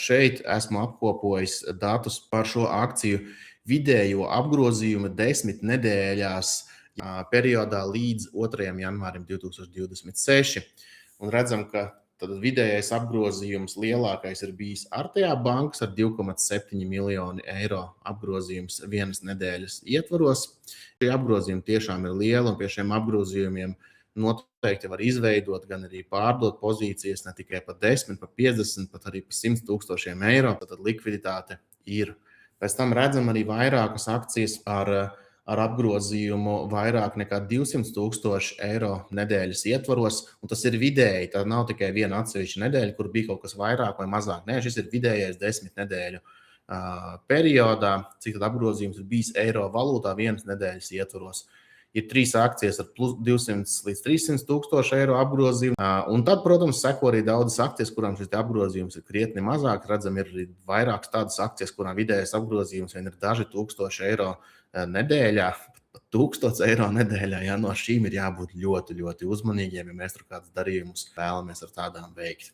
Šeit esmu apkopojis datus par šo akciju vidējo apgrozījumu 10 nedēļās periodā līdz 2. janvārim 2026. Un redzam, ka tad vidējais apgrozījums lielākais ir bijis Artejā bankas ar 2,7 miljoni eiro apgrozījums vienas nedēļas ietvaros. Šie apgrozījumi tiešām ir lieli, un pie šiem apgrozījumiem noteikti var izveidot, gan arī pārdot pozīcijas ne tikai par 10, par 50, pat arī par 100 tūkstošiem eiro. Tad likviditāte ir. Pēc tam redzam arī vairākas akcijas ar apgrozījumu vairāk nekā 200 tūkstoši eiro nedēļas ietvaros, un tas ir vidēji. Tā nav tikai viena atsevišķa nedēļa, kur bija kaut kas vairāk vai mazāk. Nē, šis ir vidējais 10 nedēļu periodā, cik tad apgrozījums ir bijis eiro valūtā vienas nedēļas ietvaros. Ir 3 akcijas ar plus 200 līdz 300 tūkstoši eiro apgrozījumu. Un tad, protams, seko arī daudzas akcijas, kurām šis apgrozījums ir krietni mazāk. Redzam, ir arī vairākas tādas akcijas, kurām vidējais apgrozījums vien ir daži tūkstoši eiro nedēļā, pat 1000 eiro nedēļā. Ja, no šīm ir jābūt ļoti, ļoti uzmanīgiem, ja mēs tur kādus darījumus vēlamies ar tādām veikt.